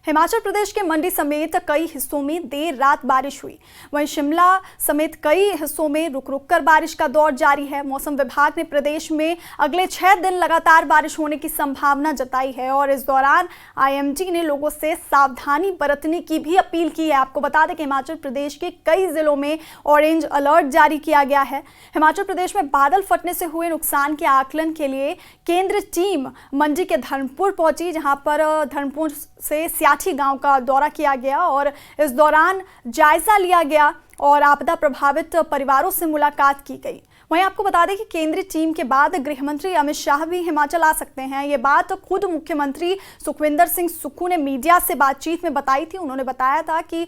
हिमाचल प्रदेश के मंडी समेत कई हिस्सों में देर रात बारिश हुई। वहीं शिमला समेत कई हिस्सों में रुक रुक कर बारिश का दौर जारी है। मौसम विभाग ने प्रदेश में अगले 6 दिन लगातार बारिश होने की संभावना जताई है और इस दौरान आईएमडी ने लोगों से सावधानी बरतने की भी अपील की है। आपको बता दें कि हिमाचल प्रदेश के कई जिलों में ऑरेंज अलर्ट जारी किया गया है। हिमाचल प्रदेश में बादल फटने से हुए नुकसान के आकलन के लिए केंद्रीय टीम मंडी के धर्मपुर पहुंची, जहां पर धर्मपुर से सियाठी गांव का दौरा किया गया और इस दौरान जायजा लिया गया और आपदा प्रभावित परिवारों से मुलाकात की गई। वहीं आपको बता दें कि केंद्रीय टीम के बाद गृह मंत्री अमित शाह भी हिमाचल आ सकते हैं। ये बात खुद मुख्यमंत्री सुखविंदर सिंह सुक्खू ने मीडिया से बातचीत में बताई थी। उन्होंने बताया था कि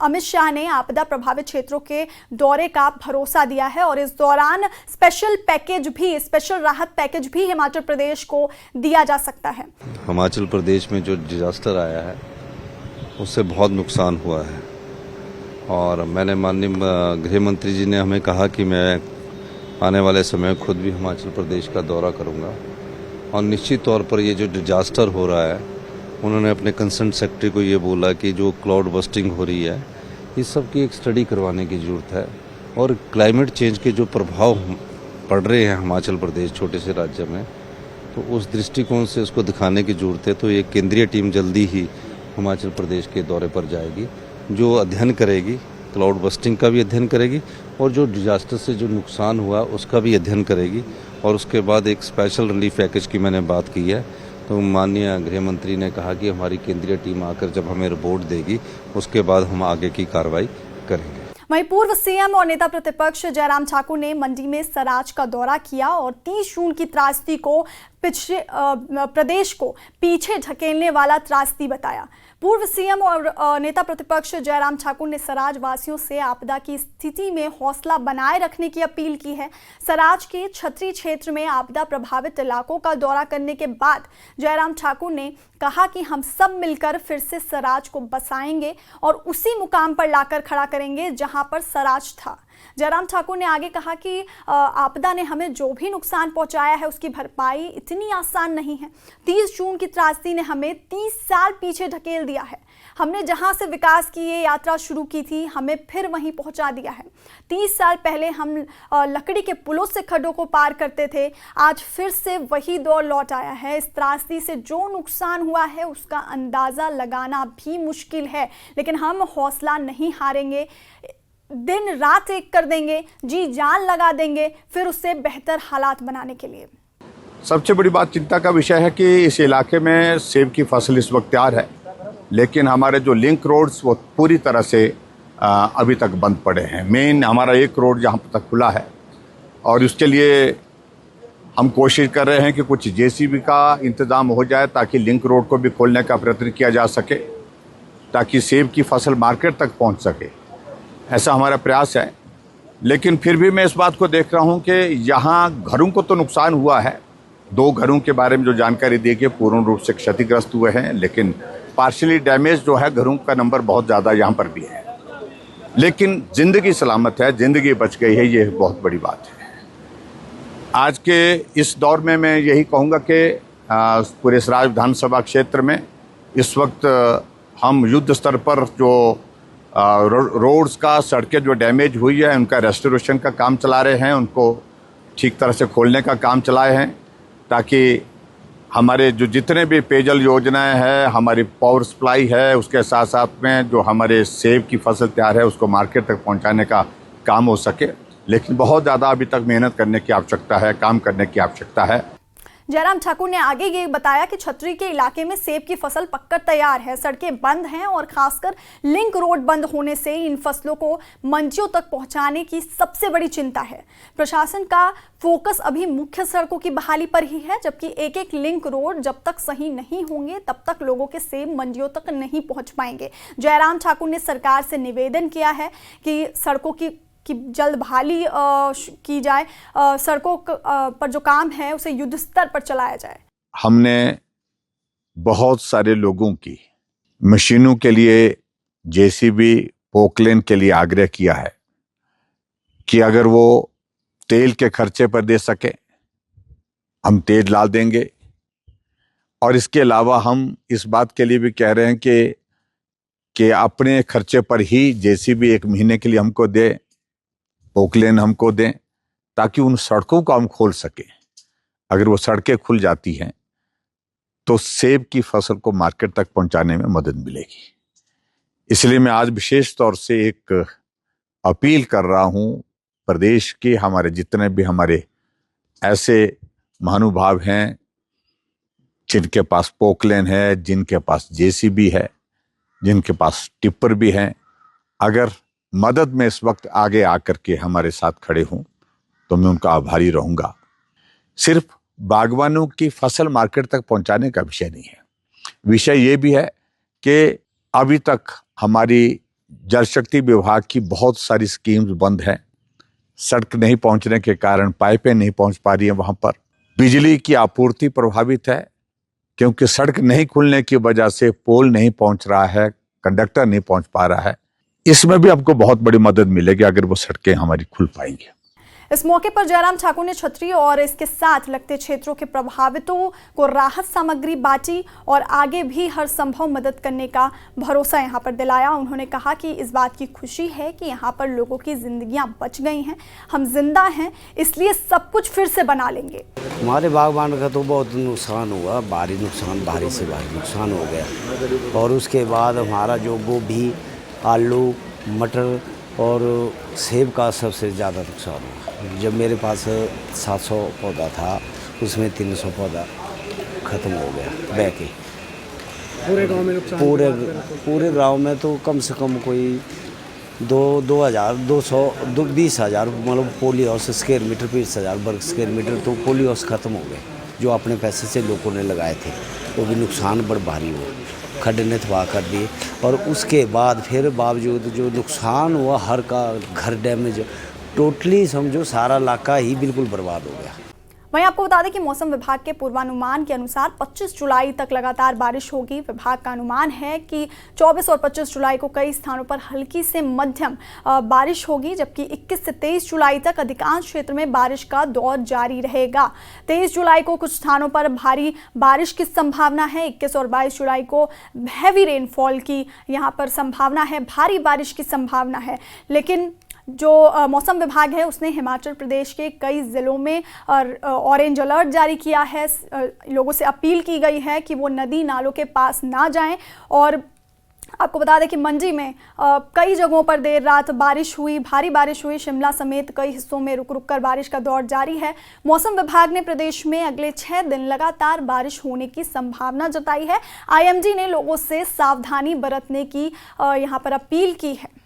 अमित शाह ने आपदा प्रभावित क्षेत्रों के दौरे का भरोसा दिया है और इस दौरान स्पेशल राहत पैकेज भी हिमाचल प्रदेश को दिया जा सकता है। हिमाचल प्रदेश में जो डिजास्टर आया है उससे बहुत नुकसान हुआ है और मैंने माननीय गृह मंत्री जी ने हमें कहा कि मैं आने वाले समय खुद भी हिमाचल प्रदेश का दौरा करूंगा और निश्चित तौर पर ये जो डिजास्टर हो रहा है, उन्होंने अपने कंसर्न सेक्रेटरी को ये बोला कि जो क्लाउड बस्टिंग हो रही है इस सब की एक स्टडी करवाने की ज़रूरत है और क्लाइमेट चेंज के जो प्रभाव पड़ रहे हैं हिमाचल प्रदेश छोटे से राज्य में, तो उस दृष्टिकोण से उसको दिखाने की ज़रूरत है। तो ये केंद्रीय टीम जल्दी ही हिमाचल प्रदेश के दौरे पर जाएगी, जो अध्ययन करेगी, क्लाउड बस्टिंग का भी अध्ययन करेगी और जो डिजास्टर से जो नुकसान हुआ उसका भी अध्ययन करेगी और उसके बाद एक स्पेशल रिलीफ पैकेज की मैंने बात की है। तो माननीय गृह मंत्री ने कहा कि हमारी केंद्रीय टीम आकर जब हमें रिपोर्ट देगी उसके बाद हम आगे की कार्रवाई करेंगे। वहीं पूर्व सीएम और नेता प्रतिपक्ष जयराम ठाकुर ने मंडी में सराज का दौरा किया और 30 जून की त्रासदी को प्रदेश को पीछे ढकेलने वाला त्रासदी बताया। पूर्व सीएम और नेता प्रतिपक्ष जयराम ठाकुर ने सराज वासियों से आपदा की स्थिति में हौसला बनाए रखने की अपील की है। सराज के छतरी क्षेत्र में आपदा प्रभावित इलाकों का दौरा करने के बाद जयराम ठाकुर ने कहा कि हम सब मिलकर फिर से सराज को बसाएंगे और उसी मुकाम पर लाकर खड़ा करेंगे जहां पर सराज था। जयराम ठाकुर ने आगे कहा कि आपदा ने हमें जो भी नुकसान पहुंचाया है उसकी भरपाई इतनी आसान नहीं है। 30 जून की त्रासदी ने हमें 30 साल पीछे ढकेल दिया है। हमने जहां से विकास की ये यात्रा शुरू की थी, हमें फिर वहीं पहुंचा दिया है। 30 साल पहले हम लकड़ी के पुलों से खड्डों को पार करते थे, आज फिर से वही दौर लौट आया है। इस त्रासदी से जो नुकसान हुआ है उसका अंदाज़ा लगाना भी मुश्किल है, लेकिन हम हौसला नहीं हारेंगे। दिन रात एक कर देंगे, जी जान लगा देंगे फिर उससे बेहतर हालात बनाने के लिए। सबसे बड़ी बात चिंता का विषय है कि इस इलाके में सेब की फसल इस वक्त तैयार है, लेकिन हमारे जो लिंक रोड्स वो पूरी तरह से अभी तक बंद पड़े हैं। मेन हमारा एक रोड जहाँ तक खुला है और उसके लिए हम कोशिश कर रहे हैं कि कुछ जेसीबी का इंतज़ाम हो जाए ताकि लिंक रोड को भी खोलने का प्रयत्न किया जा सके, ताकि सेब की फसल मार्केट तक पहुँच सके। ऐसा हमारा प्रयास है। लेकिन फिर भी मैं इस बात को देख रहा हूं कि यहाँ घरों को तो नुकसान हुआ है। 2 घरों के बारे में जो जानकारी दी गई पूर्ण रूप से क्षतिग्रस्त हुए हैं, लेकिन पार्शियली डैमेज जो है घरों का नंबर बहुत ज़्यादा यहाँ पर भी है। लेकिन ज़िंदगी सलामत है, ज़िंदगी बच गई है, ये बहुत बड़ी बात है। आज के इस दौर में मैं यही कहूँगा कि पूरे सराज विधानसभा क्षेत्र में इस वक्त हम युद्ध स्तर पर जो रोड्स का, सड़कें जो डैमेज हुई है उनका रेस्टोरेशन का काम चला रहे हैं, उनको ठीक तरह से खोलने का काम चलाए हैं, ताकि हमारे जो जितने भी पेयजल योजनाएं हैं, हमारी पावर सप्लाई है, उसके साथ साथ में जो हमारे सेब की फसल तैयार है उसको मार्केट तक पहुंचाने का काम हो सके। लेकिन बहुत ज़्यादा अभी तक मेहनत करने की आवश्यकता है, काम करने की आवश्यकता है। जयराम ठाकुर ने आगे ये बताया कि छतरी के इलाके में सेब की फसल पककर तैयार है, सड़कें बंद हैं और खासकर लिंक रोड बंद होने से इन फसलों को मंडियों तक पहुंचाने की सबसे बड़ी चिंता है। प्रशासन का फोकस अभी मुख्य सड़कों की बहाली पर ही है, जबकि एक लिंक रोड जब तक सही नहीं होंगे तब तक लोगों के सेब मंडियों तक नहीं पहुँच पाएंगे। जयराम ठाकुर ने सरकार से निवेदन किया है कि सड़कों की जल्द बहाली की जाए, सड़कों पर जो काम है उसे युद्ध स्तर पर चलाया जाए। हमने बहुत सारे लोगों की मशीनों के लिए, जेसीबी, पोकलेन के लिए आग्रह किया है कि अगर वो तेल के खर्चे पर दे सके हम तेल ला देंगे और इसके अलावा हम इस बात के लिए भी कह रहे हैं कि अपने खर्चे पर ही जेसीबी 1 महीने के लिए हमको दे, पोकलेन हमको दें, ताकि उन सड़कों को हम खोल सकें। अगर वो सड़कें खुल जाती हैं तो सेब की फसल को मार्केट तक पहुंचाने में मदद मिलेगी। इसलिए मैं आज विशेष तौर से एक अपील कर रहा हूं प्रदेश के हमारे जितने भी हमारे ऐसे महानुभाव हैं जिनके पास पोकलेन है, जिनके पास जेसीबी है, जिनके पास टिप्पर भी हैं, अगर मदद में इस वक्त आगे आकर के हमारे साथ खड़े हों तो मैं उनका आभारी रहूंगा। सिर्फ बागवानों की फसल मार्केट तक पहुंचाने का विषय नहीं है, विषय ये भी है कि अभी तक हमारी जल शक्ति विभाग की बहुत सारी स्कीम्स बंद हैं। सड़क नहीं पहुंचने के कारण पाइपें नहीं पहुंच पा रही हैं वहां पर। बिजली की आपूर्ति प्रभावित है क्योंकि सड़क नहीं खुलने की वजह से पोल नहीं पहुंच रहा है, कंडक्टर नहीं पहुंच पा रहा है। इसमें भी हमको बहुत बड़ी मदद मिलेगी अगर वो सड़कें हमारी खुल पाएंगी। इस मौके पर जयराम ठाकुर ने छतरी और इसके साथ लगते क्षेत्रों के प्रभावितों को राहत सामग्री बांटी और आगे भी हर संभव मदद करने का भरोसा यहां पर दिलाया। उन्होंने कहा कि इस बात की खुशी है कि यहां पर लोगों की जिंदगियां बच गई हैं, हम जिंदा हैं, इसलिए सब कुछ फिर से बना लेंगे। हमारे बागवान का तो बहुत नुकसान हुआ, भारी से भारी नुकसान हो गया। और उसके बाद हमारा जो गोभी, आलू, मटर और सेब का सबसे ज़्यादा नुकसान हुआ। जब मेरे पास 700 पौधा था उसमें 300 पौधा ख़त्म हो गया बह के। पूरे गांव में नुकसान? पूरे गांव में तो कम से कम कोई 20,000 मतलब पोली हाउस स्क्वायर मीटर, 20,000 वर्ग स्क्वायर मीटर तो पोली हाउस ख़त्म हो गए जो अपने पैसे से लोगों ने लगाए थे। वो भी नुकसान बड़ा भारी हुआ, खड्डे ने तबाह कर दिए। और उसके बाद फिर बावजूद जो नुकसान हुआ, हर का घर डैमेज, टोटली समझो सारा इलाका ही बिल्कुल बर्बाद हो गया। वहीं आपको बता दें कि मौसम विभाग के पूर्वानुमान के अनुसार 25 जुलाई तक लगातार बारिश होगी। विभाग का अनुमान है कि 24 और 25 जुलाई को कई स्थानों पर हल्की से मध्यम बारिश होगी, जबकि 21 से 23 जुलाई तक अधिकांश क्षेत्र में बारिश का दौर जारी रहेगा। 23 जुलाई को कुछ स्थानों पर भारी बारिश की संभावना है। 21 और 22 जुलाई को हैवी रेनफॉल की यहां पर संभावना है, भारी बारिश की संभावना है। लेकिन जो मौसम विभाग है उसने हिमाचल प्रदेश के कई ज़िलों में ऑरेंज अलर्ट जारी किया है। लोगों से अपील की गई है कि वो नदी नालों के पास ना जाएं। और आपको बता दें कि मंडी में कई जगहों पर देर रात बारिश हुई, भारी बारिश हुई। शिमला समेत कई हिस्सों में रुक रुक कर बारिश का दौर जारी है। मौसम विभाग ने प्रदेश में अगले 6 दिन लगातार बारिश होने की संभावना जताई है। आईएमडी ने लोगों से सावधानी बरतने की यहाँ पर अपील की है।